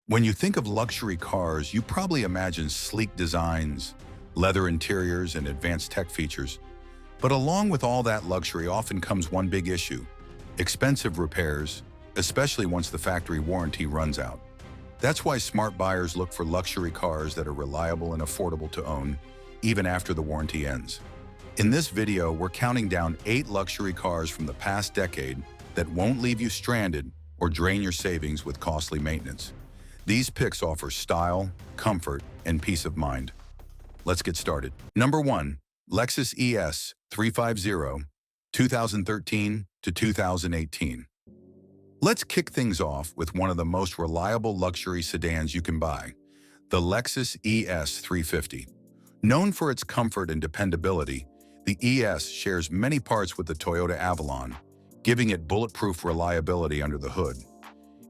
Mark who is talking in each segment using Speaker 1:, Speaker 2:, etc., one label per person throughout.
Speaker 1: When you think of luxury cars, you probably imagine sleek designs, leather interiors, and advanced tech features. But along with all that luxury often comes one big issue: expensive repairs, especially once the factory warranty runs out. That's why smart buyers look for luxury cars that are reliable and affordable to own, even after the warranty ends. In this video, we're counting down 8 luxury cars from the past decade that won't leave you stranded or drain your savings with costly maintenance. These picks offer style, comfort, and peace of mind. Let's get started. Number 1. Lexus ES 350, 2013 to 2018. Let's kick things off with one of the most reliable luxury sedans you can buy, the Lexus ES 350. Known for its comfort and dependability, the ES shares many parts with the Toyota Avalon, giving it bulletproof reliability under the hood.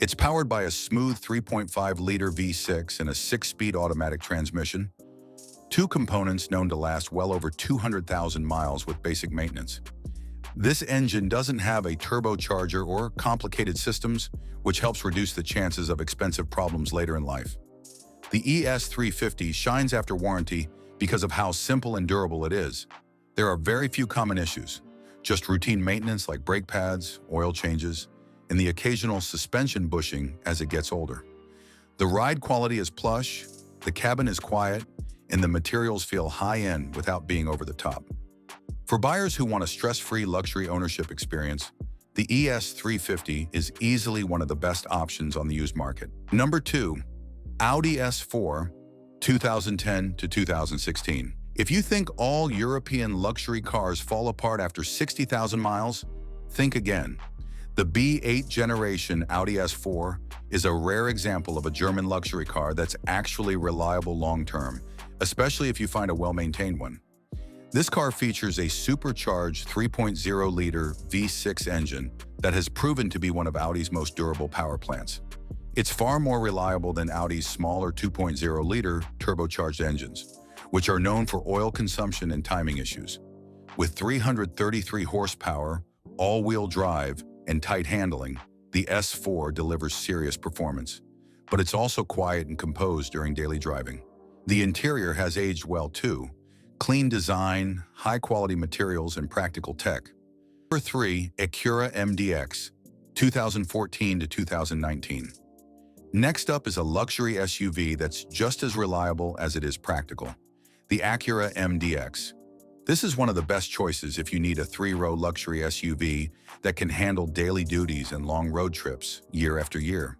Speaker 1: It's powered by a smooth 3.5-liter V6 and a 6-speed automatic transmission, two components known to last well over 200,000 miles with basic maintenance. This engine doesn't have a turbocharger or complicated systems, which helps reduce the chances of expensive problems later in life. The ES 350 shines after warranty because of how simple and durable it is. There are very few common issues, just routine maintenance like brake pads, oil changes, and the occasional suspension bushing as it gets older. The ride quality is plush, the cabin is quiet, and the materials feel high-end without being over the top. For buyers who want a stress-free luxury ownership experience, the ES 350 is easily one of the best options on the used market. Number 2. Audi S4, 2010 to 2016. If you think all European luxury cars fall apart after 60,000 miles, think again. The B8 generation Audi S4 is a rare example of a German luxury car that's actually reliable long-term, especially if you find a well-maintained one. This car features a supercharged 3.0-liter V6 engine that has proven to be one of Audi's most durable power plants. It's far more reliable than Audi's smaller 2.0-liter turbocharged engines, which are known for oil consumption and timing issues. With 333 horsepower, all-wheel drive, and tight handling, the S4 delivers serious performance. But it's also quiet and composed during daily driving. The interior has aged well too. Clean design, high-quality materials, and practical tech. Number 3. Acura MDX, 2014 to 2019. Next up is a luxury SUV that's just as reliable as it is practical. The Acura MDX. This is one of the best choices if you need a 3-row luxury SUV that can handle daily duties and long road trips year after year.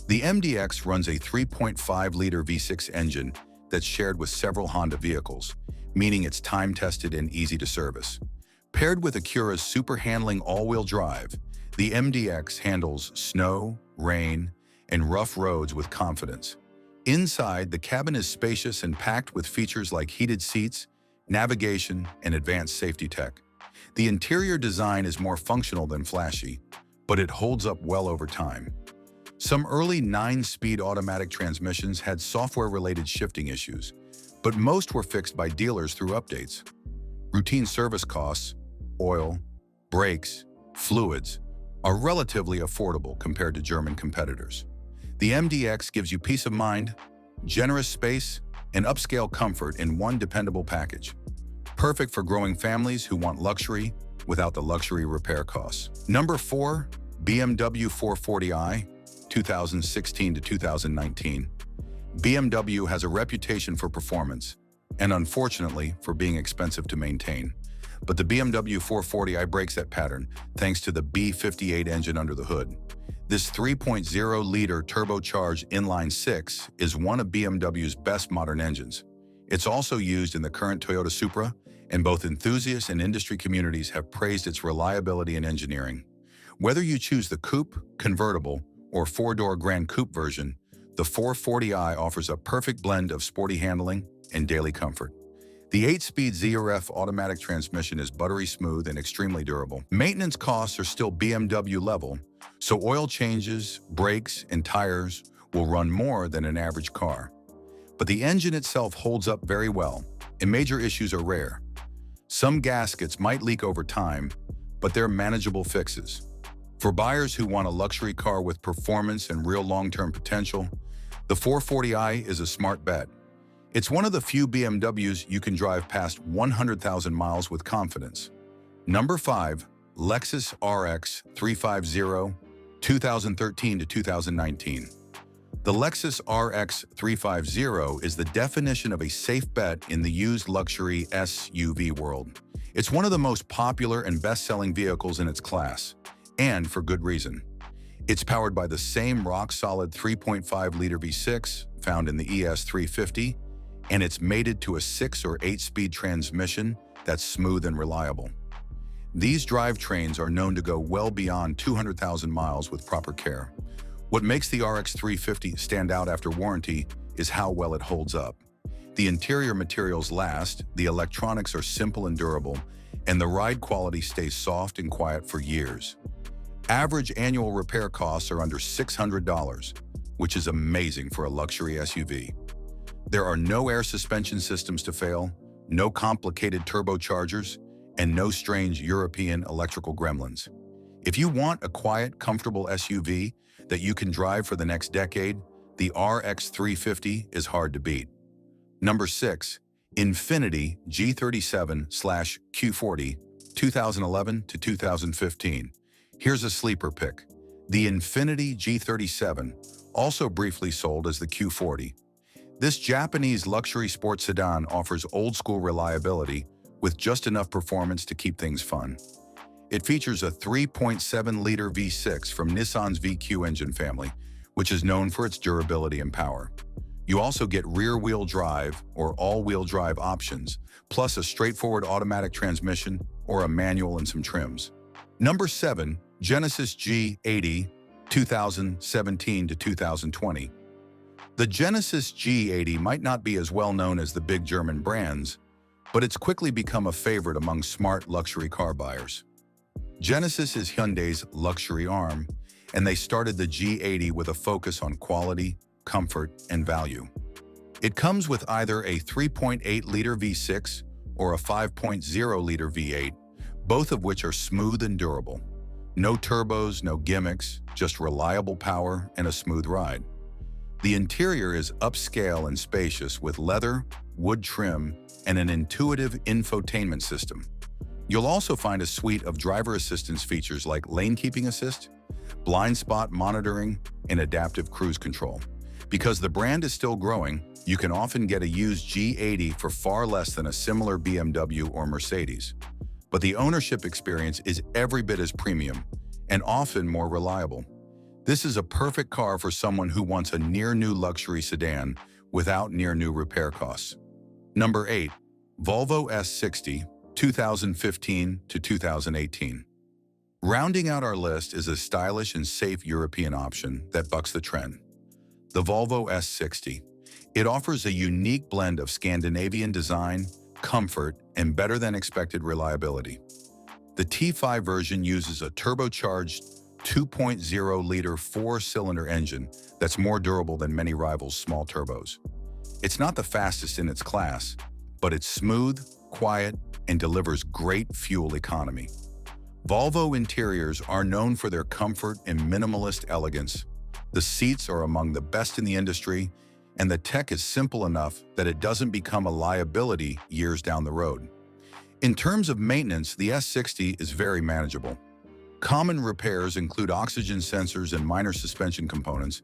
Speaker 1: The MDX runs a 3.5-liter V6 engine that's shared with several Honda vehicles, meaning it's time-tested and easy to service. Paired with Acura's super-handling all-wheel drive, the MDX handles snow, rain, and rough roads with confidence. Inside, the cabin is spacious and packed with features like heated seats, navigation, and advanced safety tech. The interior design is more functional than flashy, but it holds up well over time. Some early 9-speed automatic transmissions had software-related shifting issues, but most were fixed by dealers through updates. Routine service costs, oil, brakes, fluids, are relatively affordable compared to German competitors. The MDX gives you peace of mind, generous space, and upscale comfort in one dependable package. Perfect for growing families who want luxury without the luxury repair costs. Number 4. BMW 440i, 2016 to 2019. BMW has a reputation for performance, and unfortunately for being expensive to maintain. But the BMW 440i breaks that pattern thanks to the B58 engine under the hood. This 3.0-liter turbocharged inline-6 is one of BMW's best modern engines. It's also used in the current Toyota Supra, and both enthusiasts and industry communities have praised its reliability and engineering. Whether you choose the coupe, convertible, or 4-door Grand Coupe version, the 440i offers a perfect blend of sporty handling and daily comfort. The 8-speed ZRF automatic transmission is buttery smooth and extremely durable. Maintenance costs are still BMW level, so oil changes, brakes, and tires will run more than an average car. But the engine itself holds up very well, and major issues are rare. Some gaskets might leak over time, but they're manageable fixes. For buyers who want a luxury car with performance and real long-term potential, The 440i is a smart bet. It's one of the few BMWs you can drive past 100,000 miles with confidence. Number 5. Lexus RX 350, 2013 to 2019. The Lexus RX 350 is the definition of a safe bet in the used luxury SUV world. It's one of the most popular and best-selling vehicles in its class, and for good reason. It's powered by the same rock-solid 3.5-liter V6 found in the ES 350, and it's mated to a 6- or 8-speed transmission that's smooth and reliable. These drivetrains are known to go well beyond 200,000 miles with proper care. What makes the RX 350 stand out after warranty is how well it holds up. The interior materials last, the electronics are simple and durable, and the ride quality stays soft and quiet for years. Average annual repair costs are under $600, which is amazing for a luxury SUV. There are no air suspension systems to fail, no complicated turbochargers, and no strange European electrical gremlins. If you want a quiet, comfortable SUV that you can drive for the next decade, the RX 350 is hard to beat. Number 6. Infiniti G37 & Q40, 2011 to 2015. Here's a sleeper pick. The Infiniti G37, also briefly sold as the Q40. This Japanese luxury sports sedan offers old-school reliability with just enough performance to keep things fun. It features a 3.7-liter V6 from Nissan's VQ engine family, which is known for its durability and power. You also get rear-wheel drive or all-wheel drive options, plus a straightforward automatic transmission or a manual and some trims. Number 7. Genesis G80, 2017 to 2020. The Genesis G80 might not be as well known as the big German brands, but it's quickly become a favorite among smart luxury car buyers. Genesis is Hyundai's luxury arm, and they started the G80 with a focus on quality, comfort, and value. It comes with either a 3.8-liter V6 or a 5.0-liter V8, both of which are smooth and durable. No turbos, no gimmicks, just reliable power and a smooth ride. The interior is upscale and spacious with leather, wood trim, and an intuitive infotainment system. You'll also find a suite of driver assistance features like lane keeping assist, blind spot monitoring, and adaptive cruise control. Because the brand is still growing, you can often get a used G80 for far less than a similar BMW or Mercedes. But the ownership experience is every bit as premium and often more reliable. This is a perfect car for someone who wants a near-new luxury sedan without near-new repair costs. Number 8. Volvo S60, 2015 to 2018. Rounding out our list is a stylish and safe European option that bucks the trend. The Volvo S60. It offers a unique blend of Scandinavian design, comfort, and better-than-expected reliability. The T5 version uses a turbocharged 2.0-liter four-cylinder engine that's more durable than many rivals' small turbos. It's not the fastest in its class, but it's smooth, quiet, and delivers great fuel economy. Volvo interiors are known for their comfort and minimalist elegance. The seats are among the best in the industry, and the tech is simple enough that it doesn't become a liability years down the road. In terms of maintenance, the S60 is very manageable. Common repairs include oxygen sensors and minor suspension components,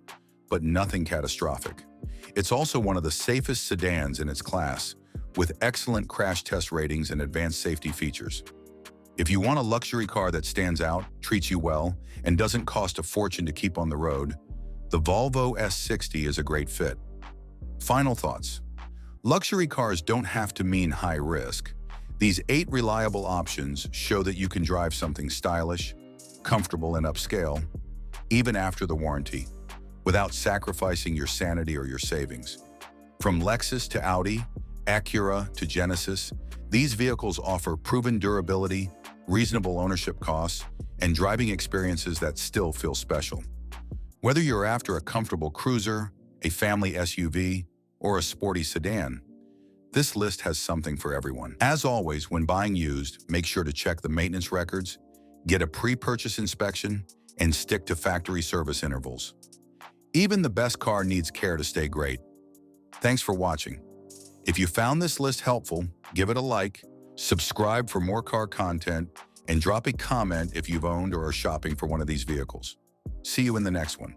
Speaker 1: but nothing catastrophic. It's also one of the safest sedans in its class, with excellent crash test ratings and advanced safety features. If you want a luxury car that stands out, treats you well, and doesn't cost a fortune to keep on the road, the Volvo S60 is a great fit. Final thoughts. Luxury cars don't have to mean high risk. These 8 reliable options show that you can drive something stylish, comfortable, and upscale, even after the warranty, without sacrificing your sanity or your savings. From Lexus to Audi, Acura to Genesis, these vehicles offer proven durability, reasonable ownership costs, and driving experiences that still feel special. Whether you're after a comfortable cruiser, a family SUV, or a sporty sedan, this list has something for everyone. As always, when buying used, make sure to check the maintenance records, get a pre-purchase inspection, and stick to factory service intervals. Even the best car needs care to stay great. Thanks for watching. If you found this list helpful, give it a like, subscribe for more car content, and drop a comment if you've owned or are shopping for one of these vehicles. See you in the next one.